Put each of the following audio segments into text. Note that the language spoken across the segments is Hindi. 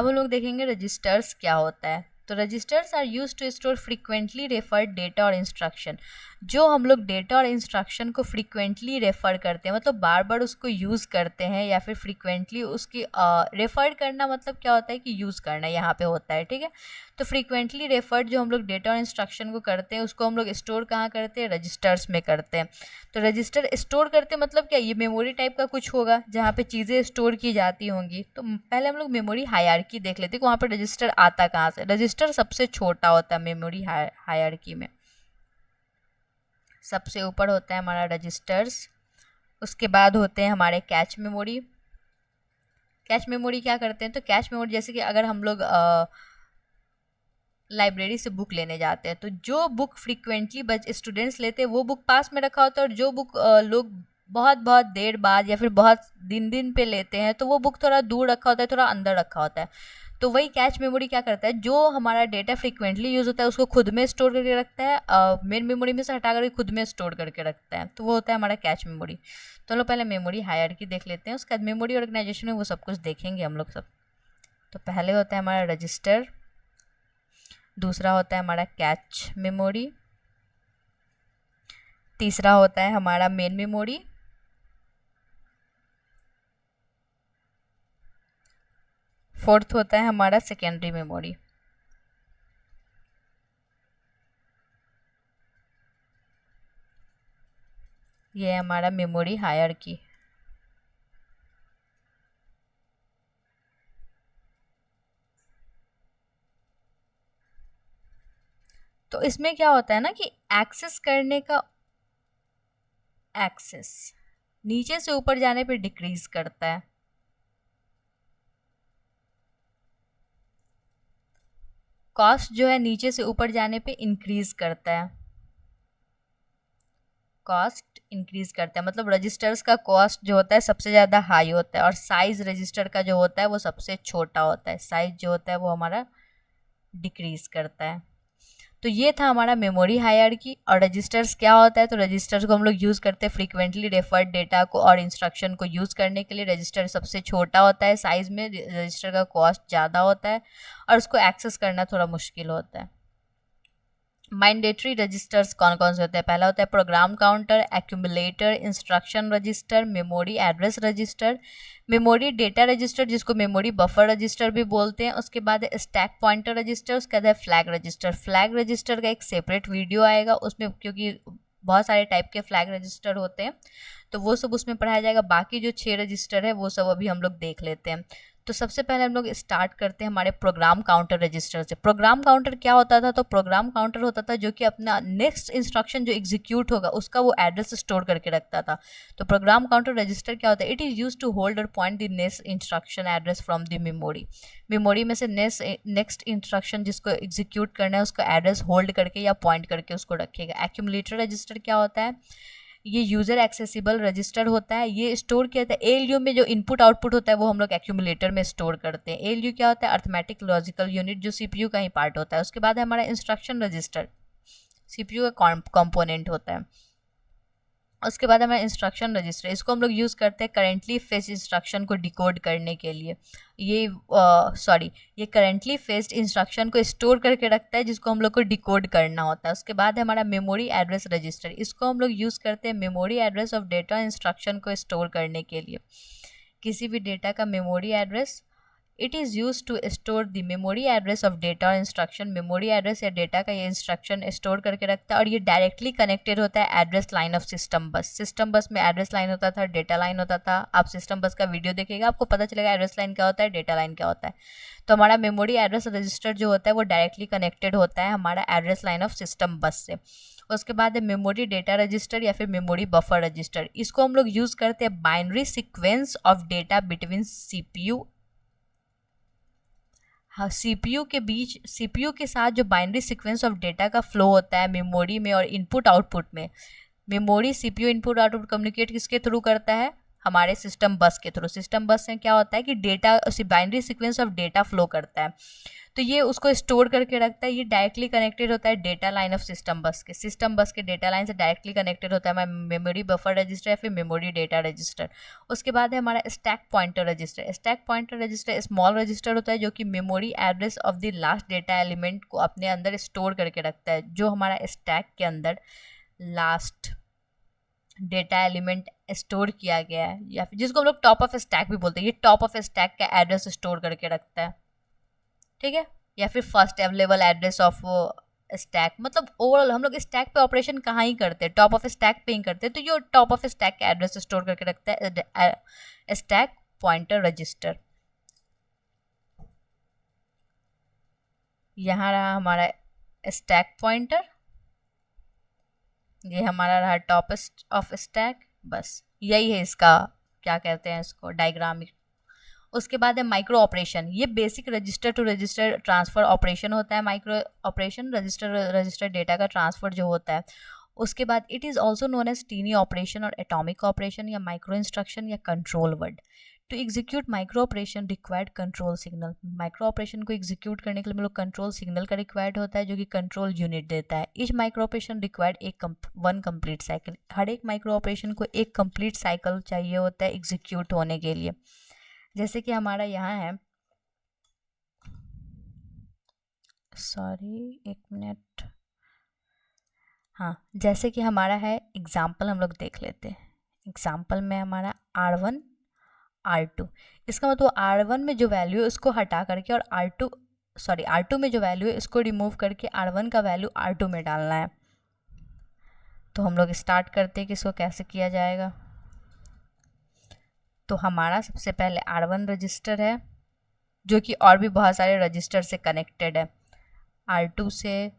अब हम लोग देखेंगे रजिस्टर्स क्या होता है। तो registers are used to store frequently referred data और इंस्ट्रक्शन। जो हम लोग डेटा और इंस्ट्रक्शन को फ्रीक्वेंटली रेफर करते हैं, मतलब बार बार उसको यूज़ करते हैं, या फिर फ्रीक्वेंटली उसकी रेफर करना मतलब क्या होता है कि यूज़ करना यहाँ पे होता है, ठीक है। तो फ्रीक्वेंटली रेफर्ड जो हम लोग डेटा और इंस्ट्रक्शन को करते हैं उसको हम लोग स्टोर कहाँ करते हैं, रजिस्टर्स में करते हैं। तो रजिस्टर स्टोर करते मतलब क्या, ये मेमोरी टाइप का कुछ होगा जहाँ पे चीज़ें स्टोर की जाती होंगी। तो पहले हम लोग मेमोरी हायरार्की देख लेते हैं कि वहाँ पर रजिस्टर आता कहाँ से। रजिस्टर सबसे छोटा होता है मेमोरी हायरार्की में, सबसे ऊपर होता है हमारा रजिस्टर्स। उसके बाद होते हैं हमारे कैच मेमोरी। कैच मेमोरी क्या करते हैं, तो कैच मेमोरी जैसे कि अगर हम लोग लाइब्रेरी से बुक लेने जाते हैं, तो जो बुक फ्रीक्वेंटली स्टूडेंट्स लेते हैं वो बुक पास में रखा होता है, और जो बुक लोग बहुत बहुत देर बाद या फिर बहुत दिन पे लेते हैं तो वो बुक थोड़ा दूर रखा होता है, थोड़ा अंदर रखा होता है। तो वही कैच मेमोरी क्या करता है, जो हमारा डेटा फ्रीक्वेंटली यूज़ होता है उसको खुद में स्टोर करके रखता है, मेन मेमोरी में से हटा करके खुद में स्टोर करके रखता है, तो वो होता है हमारा कैच मेमोरी। तो हम लोग पहले मेमोरी हायरार्की देख लेते हैं, उसके बाद मेमोरी ऑर्गेनाइजेशन में वो सब कुछ देखेंगे हम लोग सब। तो पहले होता है हमारा रजिस्टर, दूसरा होता है हमारा कैच मेमोरी, तीसरा होता है हमारा मेन मेमोरी, फोर्थ होता है हमारा सेकेंडरी मेमोरी। ये है हमारा मेमोरी हायरार्की। तो इसमें क्या होता है ना कि एक्सेस करने का एक्सेस नीचे से ऊपर जाने पे डिक्रीज करता है, कॉस्ट जो है नीचे से ऊपर जाने पे इंक्रीज करता है, कॉस्ट इंक्रीज करता है। मतलब रजिस्टर्स का कॉस्ट जो होता है सबसे ज़्यादा हाई होता है, और साइज रजिस्टर का जो होता है वो सबसे छोटा होता है, साइज जो होता है वो हमारा डिक्रीज करता है। तो ये था हमारा मेमोरी हायरार्की। और रजिस्टर्स क्या होता है, तो रजिस्टर्स को हम लोग यूज़ करते हैं फ्रीक्वेंटली रेफर्ड डेटा को और इंस्ट्रक्शन को यूज़ करने के लिए। रजिस्टर सबसे छोटा होता है साइज़ में, रजिस्टर का कॉस्ट ज़्यादा होता है और उसको एक्सेस करना थोड़ा मुश्किल होता है। मैंडेटरी रजिस्टर्स कौन कौन से होते हैं, पहला होता है program counter, accumulator, instruction register, memory address register, memory data register जिसको मेमोरी बफर रजिस्टर भी बोलते हैं। उसके बाद है स्टैक पॉइंटर रजिस्टर, उसके बाद है फ्लैग रजिस्टर। फ्लैग रजिस्टर का एक सेपरेट वीडियो आएगा उसमें, क्योंकि बहुत सारे टाइप के फ्लैग रजिस्टर होते हैं तो वो सब उसमें पढ़ाया जाएगा। बाकी जो 6 रजिस्टर है वो सब अभी हम लोग देख लेते हैं। तो सबसे पहले हम लोग स्टार्ट करते हैं हमारे प्रोग्राम काउंटर रजिस्टर से। प्रोग्राम काउंटर क्या होता था, तो प्रोग्राम काउंटर होता था जो कि अपना नेक्स्ट इंस्ट्रक्शन जो एग्जीक्यूट होगा उसका वो एड्रेस स्टोर करके रखता था। तो प्रोग्राम काउंटर रजिस्टर क्या होता है, it is use to hold और point the next instruction address from the memory. Memory में से नेक्स्ट इंस्ट्रक्शन जिसको एग्जीक्यूट करना है उसका एड्रेस होल्ड करके या पॉइंट करके उसको रखेगा। एक्यूमुलेटर रजिस्टर क्या होता है, ये यूज़र एक्सेसिबल रजिस्टर होता है। ये स्टोर किया जाता है एएलयू में, जो इनपुट आउटपुट होता है वो हम लोग एक्यूमुलेटर में स्टोर करते हैं। एएलयू क्या होता है, अर्थमेटिक लॉजिकल यूनिट, जो सीपीयू का ही पार्ट होता है। उसके बाद है हमारा इंस्ट्रक्शन रजिस्टर, सीपीयू का कंपोनेंट होता है। उसके बाद हमारा इंस्ट्रक्शन रजिस्टर, इसको हम लोग यूज़ करते हैं करेंटली फेच इंस्ट्रक्शन को डिकोड करने के लिए। ये करेंटली फेच्ड इंस्ट्रक्शन को स्टोर करके रखता है जिसको हम लोग को डिकोड करना होता है। उसके बाद है हमारा मेमोरी एड्रेस रजिस्टर, इसको हम लोग यूज़ करते हैं memory address of data instruction को स्टोर करने के लिए। किसी भी डेटा का memory address, it is use to store the memory address of data और इंस्ट्रक्शन। मेमोरी एड्रेस या डेटा का ये इंस्ट्रक्शन स्टोर करके रखता है, और ये डायरेक्टली कनेक्टेड होता है एड्रेस लाइन ऑफ सिस्टम बस। सिस्टम बस में एड्रेस लाइन होता था, डेटा लाइन होता था। आप सिस्टम बस का वीडियो देखिएगा आपको पता चलेगा एड्रेस लाइन क्या होता है, डेटा लाइन क्या होता है। तो हमारा मेमोरी एड्रेस रजिस्टर जो होता है वो डायरेक्टली कनेक्टेड होता है हमारा एड्रेस लाइन ऑफ सिस्टम बस से। उसके बाद है मेमोरी डेटा रजिस्टर या फिर मेमोरी बफर रजिस्टर, इसको हम लोग यूज़ करते हैं binary sequence of data between CPU. हाँ, सीपीयू के बीच, सीपीयू के साथ जो बाइनरी सीक्वेंस ऑफ डेटा का फ्लो होता है मेमोरी में और इनपुट आउटपुट में। Memory CPU input output communicate किसके थ्रू करता है, हमारे सिस्टम बस के थ्रू। सिस्टम बस में क्या होता है कि डेटा, उसी binary sequence of data flow करता है, तो ये उसको स्टोर करके रखता है। ये डायरेक्टली कनेक्टेड होता है डेटा लाइन ऑफ सिस्टम बस के। सिस्टम बस के डेटा लाइन से डायरेक्टली कनेक्टेड होता है मेमोरी बफर रजिस्टर या फिर मेमोरी डेटा रजिस्टर। उसके बाद है हमारा stack pointer register. Stack pointer register small register होता है जो कि memory address of the last data element को अपने अंदर स्टोर करके रखता है। जो हमारा स्टैक के अंदर लास्ट डेटा एलिमेंट स्टोर किया गया है, या फिर जिसको हम लोग टॉप ऑफ स्टैक भी बोलते हैं, ये टॉप ऑफ स्टैक का एड्रेस स्टोर करके रखता है, ठीक है। या फिर first available address of stack, मतलब ओवरऑल हम लोग स्टैक पे ऑपरेशन कहाँ ही करते हैं, टॉप ऑफ स्टैक पे ही करते हैं, तो ये टॉप ऑफ स्टैक का एड्रेस स्टोर करके रखता है स्टैक पॉइंटर रजिस्टर। यहाँ रहा हमारा स्टैक पॉइंटर, ये हमारा रहा टॉप ऑफ स्टैक, बस यही है इसका क्या कहते हैं इसको डायग्राम। उसके बाद है माइक्रो ऑपरेशन। ये basic register to register transfer operation होता है। माइक्रो ऑपरेशन रजिस्टर डेटा का ट्रांसफर जो होता है। उसके बाद it is also known as tiny operation और एटॉमिक ऑपरेशन या माइक्रो इंस्ट्रक्शन या control word. To execute micro operation required control signal. Micro operation को एग्जीक्यूट करने के लिए हम लोग कंट्रोल सिग्नल का रिक्वायर्ड होता है जो कि कंट्रोल यूनिट देता है। Each micro operation required one complete cycle. हर एक माइक्रो ऑपरेशन को एक कंप्लीट साइकिल चाहिए होता है एग्जीक्यूट होने के लिए। जैसे कि हमारा यहाँ है, सॉरी एक मिनट, हाँ, जैसे कि हमारा है एग्जाम्पल हम लोग देख लेते हैं। एग्जाम्पल में हमारा R1 R2, इसका मतलब R1 में जो वैल्यू है उसको हटा करके और R2 में जो वैल्यू है इसको रिमूव करके R1 का वैल्यू R2 में डालना है। तो हम लोग स्टार्ट करते हैं कि इसको कैसे किया जाएगा। तो हमारा सबसे पहले R1 रजिस्टर है जो कि और भी बहुत सारे रजिस्टर से कनेक्टेड है, R2 से,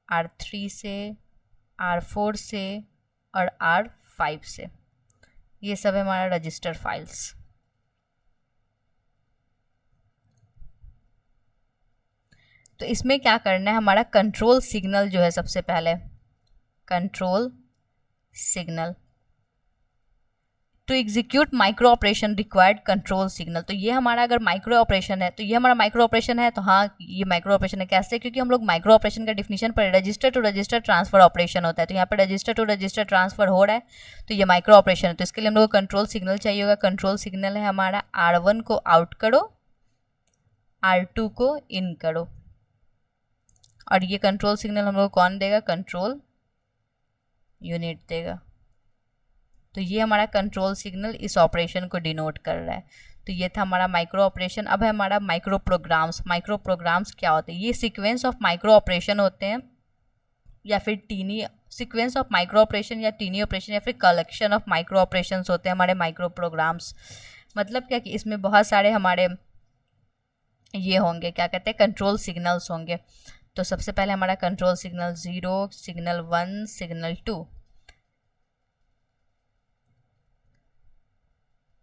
R3 से, R4 से और R5 से। ये सब है हमारा रजिस्टर फाइल्स। तो इसमें क्या करना है, हमारा कंट्रोल सिग्नल जो है सबसे पहले control signal to execute micro operation required control signal. तो ये हमारा अगर माइक्रो ऑपरेशन है तो ये हमारा माइक्रो ऑपरेशन है, तो हाँ ये माइक्रो ऑपरेशन है। कैसे? क्योंकि हम लोग माइक्रो ऑपरेशन का डिफिनीशन पर register to register transfer operation होता है, तो यहाँ पर रजिस्टर टू रजिस्टर ट्रांसफर हो रहा है तो ये माइक्रो ऑपरेशन है। तो इसके लिए हम लोग को कंट्रोल सिग्नल चाहिए होगा। कंट्रोल सिग्नल है हमारा R1 को आउट करो, R2 को इन करो, और ये कंट्रोल सिग्नल हम लोग कौन देगा, कंट्रोल यूनिट देगा। तो ये हमारा कंट्रोल सिग्नल इस ऑपरेशन को डिनोट कर रहा है। तो ये था हमारा माइक्रो ऑपरेशन। अब है हमारा माइक्रो प्रोग्राम्स। माइक्रो प्रोग्राम्स क्या होते हैं? ये सीक्वेंस ऑफ माइक्रो ऑपरेशन होते हैं, या फिर tiny sequence of micro operation या टीनी ऑपरेशन या फिर कलेक्शन ऑफ माइक्रो ऑपरेशन होते हैं हमारे माइक्रो प्रोग्राम्स। मतलब क्या कि इसमें बहुत सारे हमारे ये होंगे, क्या कहते हैं, कंट्रोल सिग्नल्स होंगे। तो सबसे पहले हमारा control signal 0, signal 1, signal 2,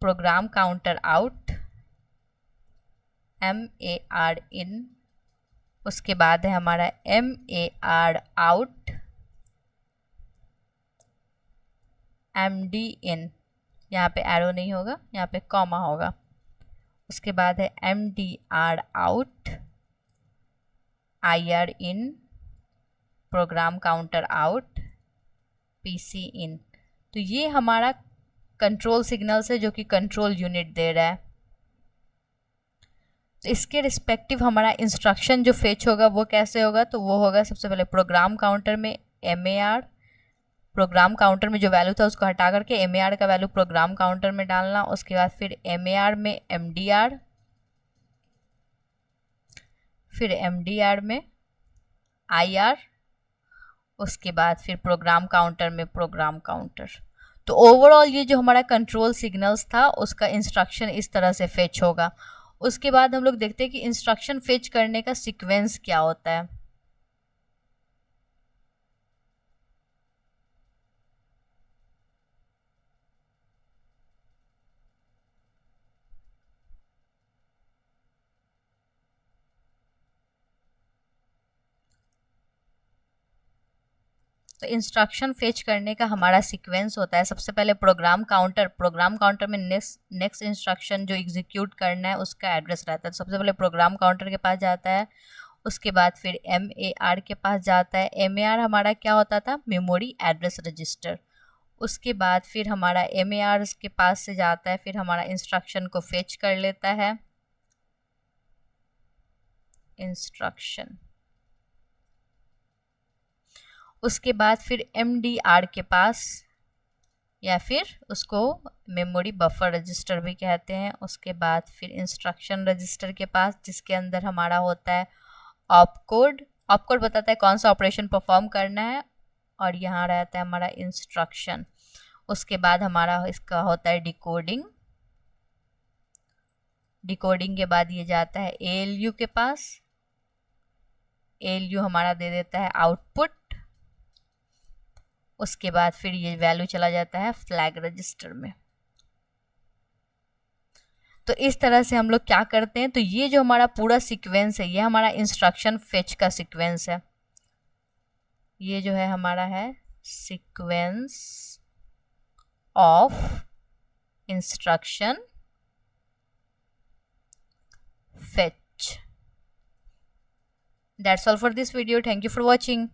program counter out, MAR इन, उसके बाद है हमारा MAR आउट, MD इन, यहाँ पे एरो नहीं होगा, यहाँ पे कॉमा होगा। उसके बाद है MDR आउट, IR इन, प्रोग्राम काउंटर आउट, PC इन। तो ये हमारा कंट्रोल सिग्नल्स है जो कि कंट्रोल यूनिट दे रहा है। तो इसके रिस्पेक्टिव हमारा इंस्ट्रक्शन जो फेच होगा वो कैसे होगा, तो वो होगा सबसे पहले प्रोग्राम काउंटर में MAR, प्रोग्राम काउंटर में जो वैल्यू था उसको हटा करके MAR का वैल्यू प्रोग्राम काउंटर में डालना। उसके बाद फिर MAR में MDR, फिर MDR में IR, उसके बाद फिर प्रोग्राम काउंटर में प्रोग्राम काउंटर। तो ओवरऑल ये जो हमारा कंट्रोल सिग्नल्स था उसका इंस्ट्रक्शन इस तरह से फेच होगा। उसके बाद हम लोग देखते हैं कि इंस्ट्रक्शन फेच करने का सीक्वेंस क्या होता है। तो इंस्ट्रक्शन फेच करने का हमारा सीक्वेंस होता है, सबसे पहले प्रोग्राम काउंटर में नेक्स्ट इंस्ट्रक्शन जो एग्जीक्यूट करना है उसका एड्रेस रहता है। तो सबसे पहले प्रोग्राम काउंटर के पास जाता है, उसके बाद फिर MAR के पास जाता है। MAR हमारा क्या होता था, मेमोरी एड्रेस रजिस्टर। उसके बाद फिर हमारा MAR के पास से जाता है, फिर हमारा इंस्ट्रक्शन को फेच कर लेता है, इंस्ट्रक्शन। उसके बाद फिर MDR के पास, या फिर उसको मेमोरी बफर रजिस्टर भी कहते हैं। उसके बाद फिर इंस्ट्रक्शन रजिस्टर के पास, जिसके अंदर हमारा होता है ऑपकोड बताता है कौन सा ऑपरेशन परफॉर्म करना है, और यहाँ रहता है हमारा इंस्ट्रक्शन। उसके बाद हमारा इसका होता है डिकोडिंग के बाद ये जाता है ALU के पास। ALU हमारा दे देता है आउटपुट। उसके बाद फिर ये वैल्यू चला जाता है फ्लैग रजिस्टर में। तो इस तरह से हम लोग क्या करते हैं, तो ये जो हमारा पूरा सीक्वेंस है ये हमारा इंस्ट्रक्शन फेच का सीक्वेंस है। ये जो है हमारा है sequence of instruction fetch. That's all for this video. Thank you for watching.